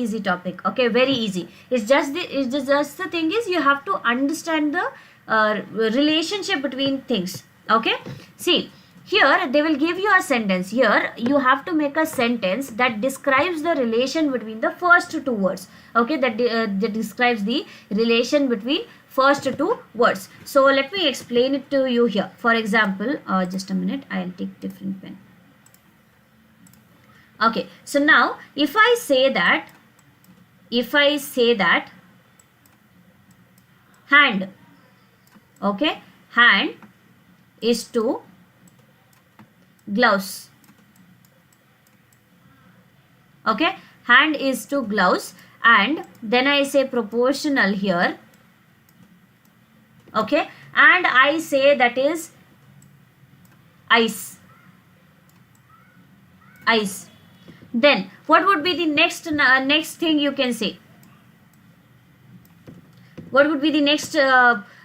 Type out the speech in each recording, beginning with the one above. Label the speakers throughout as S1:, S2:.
S1: easy topic. Okay, very easy. It's just the thing is you have to understand the relationship between things. Okay, see here they will give you a sentence. Here you have to make a sentence that describes the relation between the first two words. Okay, that describes the relation between first two words. So let me explain it to you here. For example, just a minute, I'll take different pen. Okay, so now if I say that hand, okay, hand is to gloves. Okay, hand is to gloves, and then I say proportional here. Okay, and I say that is ice. Then what would be the next thing you can say? What would be the next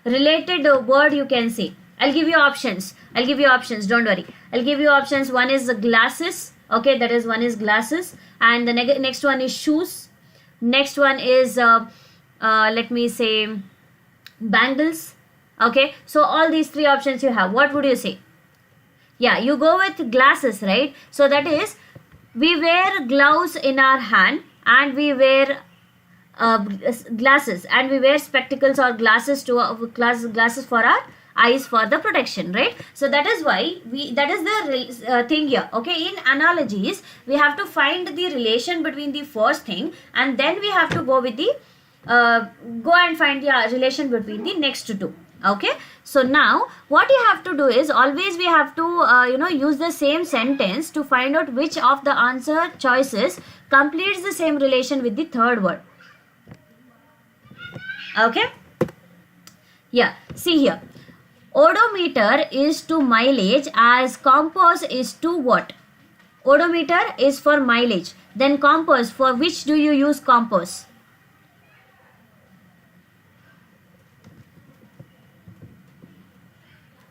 S1: related word you can say? I'll give you options. Don't worry. I'll give you options. One is glasses. Okay, that is one is glasses, and the next one is shoes. Next one is let me say bangles. Okay, so all these three options you have. What would you say? Yeah, you go with glasses, right? So that is, we wear gloves in our hand, and we wear glasses, and we wear spectacles or glasses to glasses for our eyes for the protection, right? So that is why that is the thing here. Okay, in analogies we have to find the relation between the first thing, and then we have to go with the go and find the relation between the next two. Okay, so now what you have to do is, always we have to use the same sentence to find out which of the answer choices completes the same relation with the third word. Okay, yeah, see here, odometer is to mileage as compass is to what? Odometer is for mileage, then compass, for which do you use compass?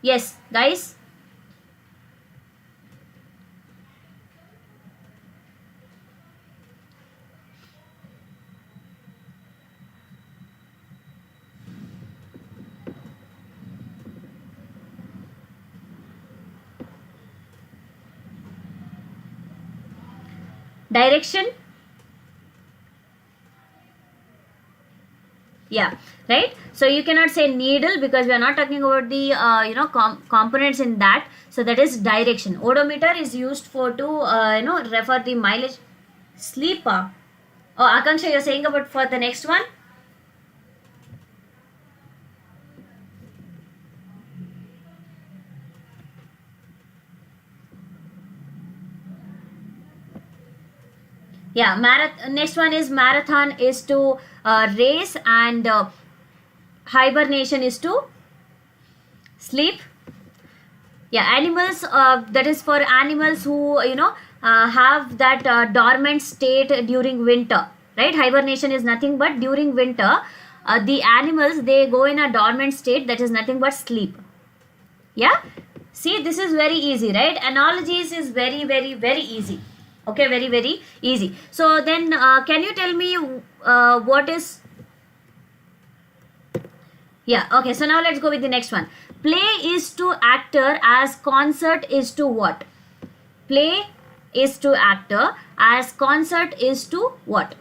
S1: Yes, guys. Direction. Yeah, right. So you cannot say needle because we are not talking about the components in that. So that is direction. Odometer is used for to refer the mileage. Sleeper. Oh, Akanksha, you're saying about for the next one? Yeah, next one is marathon is to race, and hibernation is to sleep. Yeah, animals, that is for animals who have that dormant state during winter, right? Hibernation is nothing but during winter the animals, they go in a dormant state, that is nothing but sleep. Yeah, see, this is very easy, right? Analogies is very, very, very easy. Okay, very, very easy. So then can you tell me what is? Yeah, okay, so now let's go with the next one. Play is to actor as concert is to what? Play is to actor as concert is to what?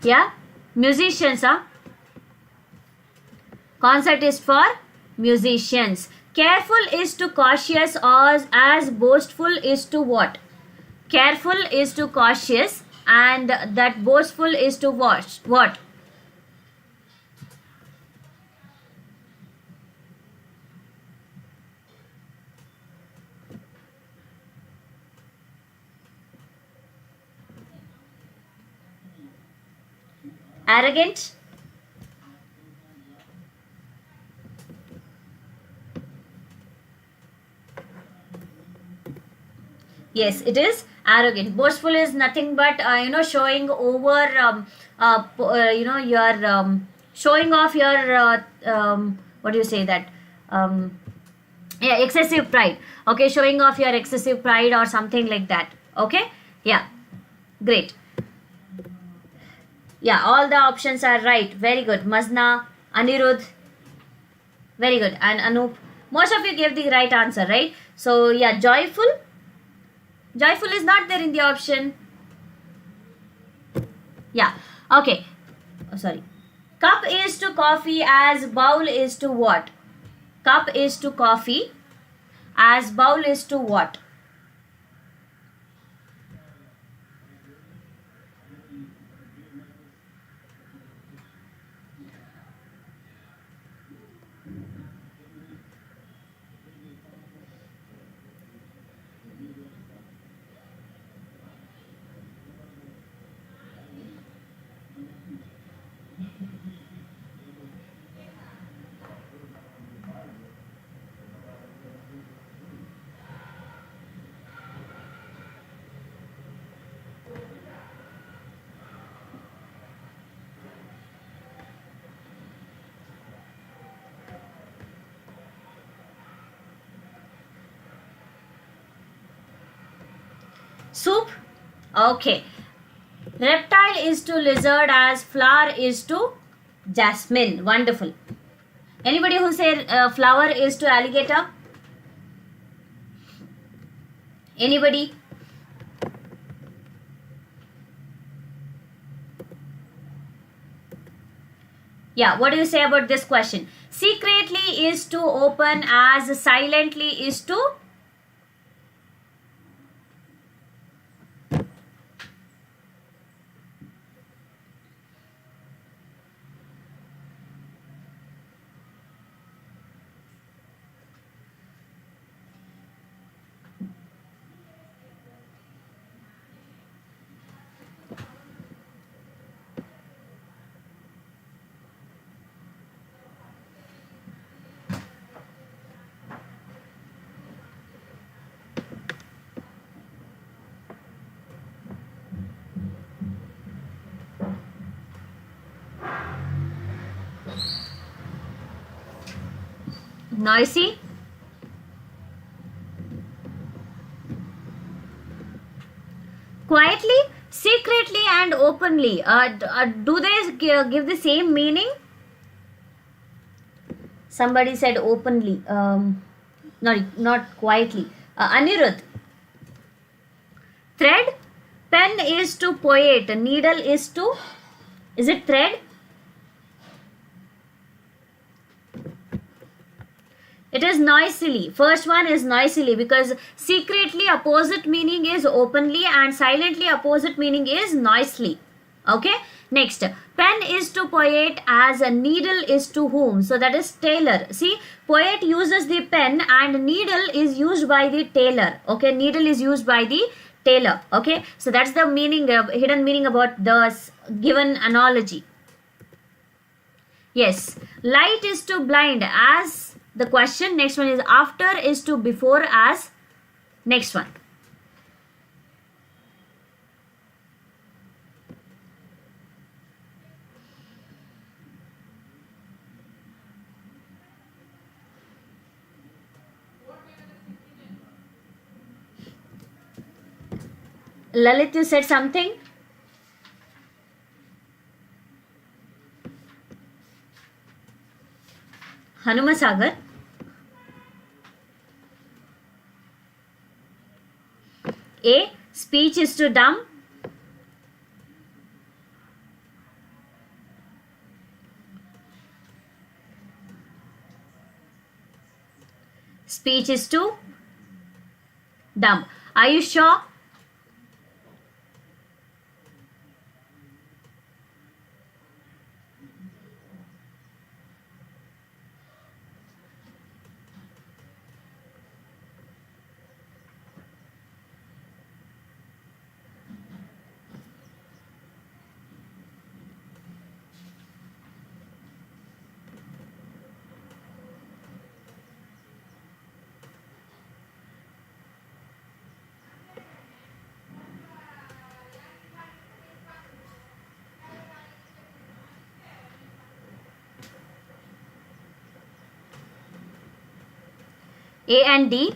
S1: Yeah, musicians, concert is for musicians. Careful is to cautious, or as boastful is to what? Careful is to cautious, and that boastful is to what? Arrogant. Yes, it is arrogant. Boastful is nothing but showing over, your showing off your what do you say that, yeah, excessive pride. Okay, showing off your excessive pride or something like that. Okay, yeah, great. Yeah, all the options are right. Very good. Mazna, Anirudh, very good, and Anup. Most of you gave the right answer, right? So yeah, joyful. Joyful is not there in the option. Yeah. Okay. Oh, sorry. Cup is to coffee as bowl is to what? Cup is to coffee as bowl is to what? Soup? Okay. Reptile is to lizard as flower is to jasmine. Wonderful. Anybody who said flower is to alligator? Anybody? Yeah, what do you say about this question? Secretly is to open as silently is to? Noisy? Quietly, secretly, and openly. Do they give the same meaning? Somebody said openly. No, not quietly. Anirudh. Thread? Pen is to poet. Needle is to? Is it thread? It is noisily. First one is noisily because secretly opposite meaning is openly and silently opposite meaning is noisily. Okay. Next, pen is to poet as a needle is to whom. So that is tailor. See, poet uses the pen and needle is used by the tailor. Okay, needle is used by the tailor. Okay, so that's the meaning, hidden meaning about the given analogy. Yes, light is to blind as the question. Next one is after is to before as next one. Lalit, you said something? Hanumasagar. A. Speech is to dumb. Speech is to dumb. Are you sure? A and D.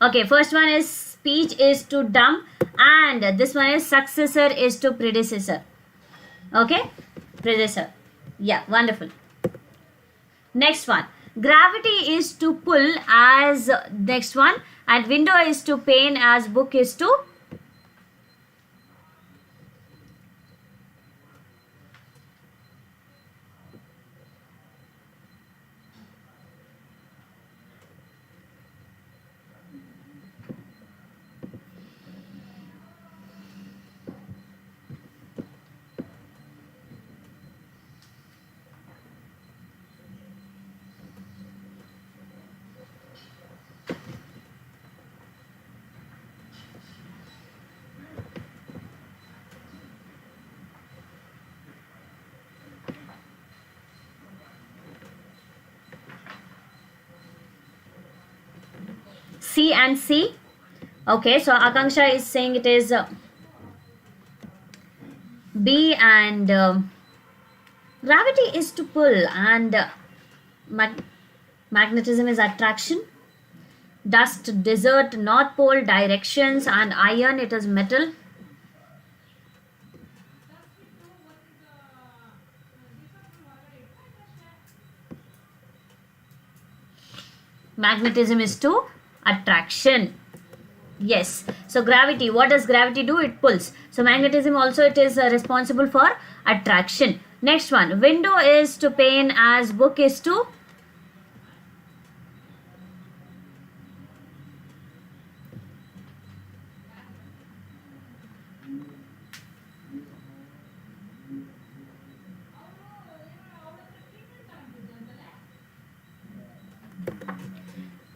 S1: Okay, first one is speech is to dumb, and this one is successor is to predecessor. Okay, predecessor. Yeah, wonderful. Next one, gravity is to pull as next one, and window is to pane as book is to. C and C. Okay, so Akanksha is saying it is B, and gravity is to pull, and magnetism is attraction. Dust, desert, north pole, directions, and iron, it is metal. Magnetism is to attraction. Yes, so gravity, what does gravity do? It pulls. So magnetism also, it is responsible for attraction. Next one, window is to pane as book is to.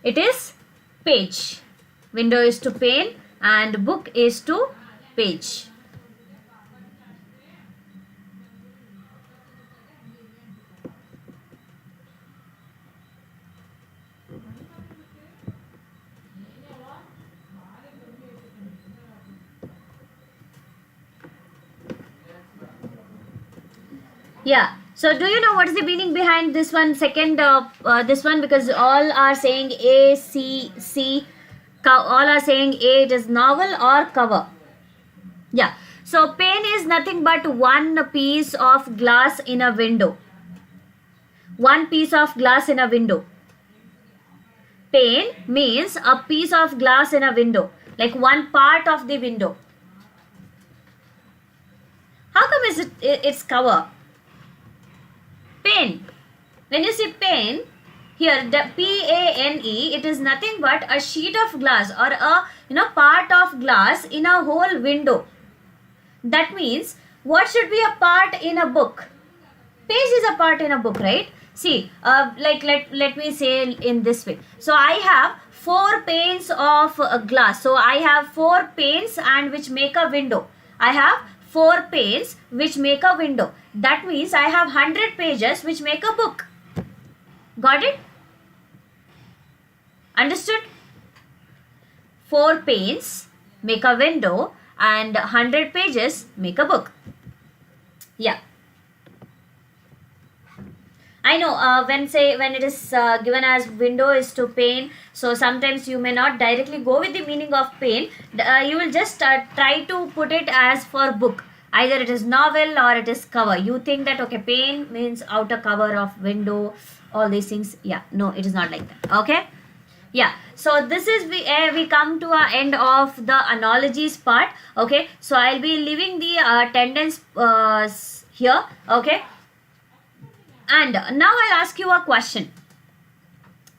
S1: It is page. Window is to pane and book is to page. Yeah. So do you know what is the meaning behind this one? Second, this one, because all are saying A, C, C. All are saying A, it is novel or cover. Yeah. So pane is nothing but one piece of glass in a window. One piece of glass in a window. Pane means a piece of glass in a window, like one part of the window. How come is it's cover? Pane. When you see pane, here the P-A-N-E, it is nothing but a sheet of glass or a part of glass in a whole window. That means what should be a part in a book? Page is a part in a book, right? See, like let me say in this way. So I have 4 panes of glass. So I have 4 panes and which make a window. I have 4 panes which make a window. That means I have 100 pages which make a book. Got it? Understood? 4 panes make a window and 100 pages make a book. Yeah. I know when it is given as window is to pane, so sometimes you may not directly go with the meaning of pane. You will just try to put it as for book. Either it is novel or it is cover. You think that okay, pane means outer cover of window, all these things. Yeah, no, it is not like that. Okay. Yeah, so this is we come to a end of the analogies part. Okay, so I'll be leaving the attendance here. Okay, and now I'll ask you a question.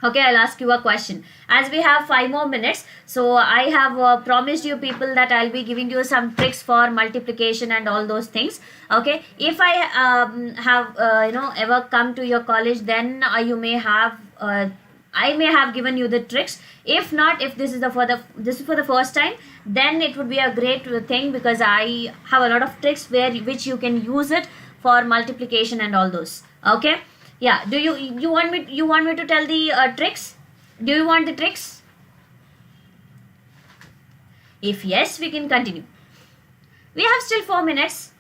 S1: Okay, I'll ask you a question. As we have 5 more minutes, so I have promised you people that I'll be giving you some tricks for multiplication and all those things. Okay, if I have ever come to your college, then you may have I may have given you the tricks. If not, if this is for the first time, then it would be a great thing, because I have a lot of tricks which you can use it for multiplication and all those. Okay. Yeah, do you want me to tell the tricks? Do you want the tricks? If yes, we can continue. We have still 4 minutes.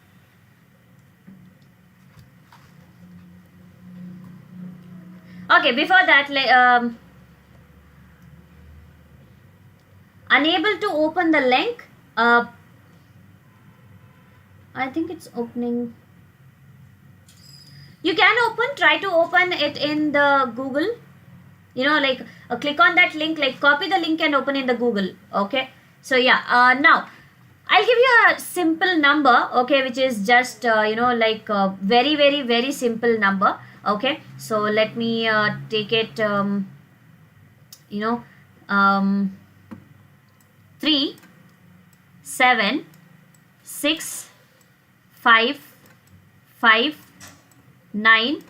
S1: Okay, before that, unable to open the link. I think it's opening. You can try to open it in the Google, like click on that link, like copy the link and open in the Google. Okay, so yeah, now I'll give you a simple number, okay, which is just like a very very very simple number. Okay, so let me take it 3 7 6 5 5 9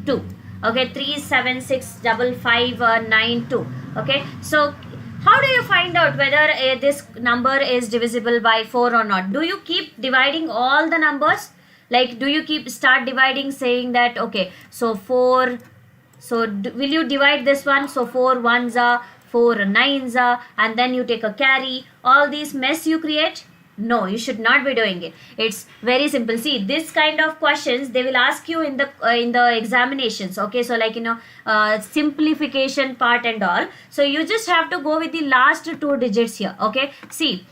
S1: 2. Okay, 3 7 6 5 5 9 2. Okay, so how do you find out whether this number is divisible by 4 or not? Do you keep dividing all the numbers? Like, do you start dividing, saying that, okay, so 4, so will you divide this one? So 4 ones are, 4 nines are, and then you take a carry. All these mess you create? No, you should not be doing it. It's very simple. See, this kind of questions they will ask you in the examinations. Okay, so like simplification part and all. So you just have to go with the last 2 digits here. Okay, see,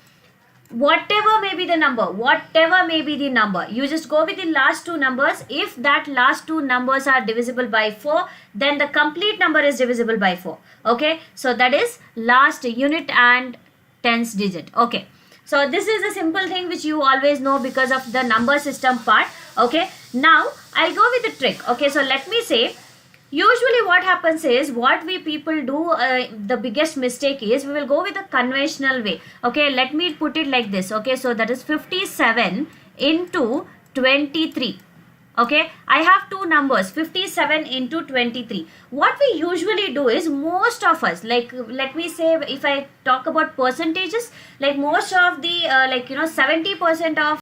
S1: whatever may be the number, you just go with the last 2 numbers. If that last 2 numbers are divisible by 4, then the complete number is divisible by 4. Okay, so that is last unit and tens digit. Okay, so this is a simple thing which you always know because of the number system part. Okay, now I'll go with the trick. Okay, so let me say, usually what happens is, what we people do, the biggest mistake is, we will go with the conventional way. Okay, let me put it like this. Okay, so that is 57 into 23. Okay, I have 2 numbers, 57 into 23. What we usually do is, most of us, like let me say, if I talk about percentages, like most of the 70% of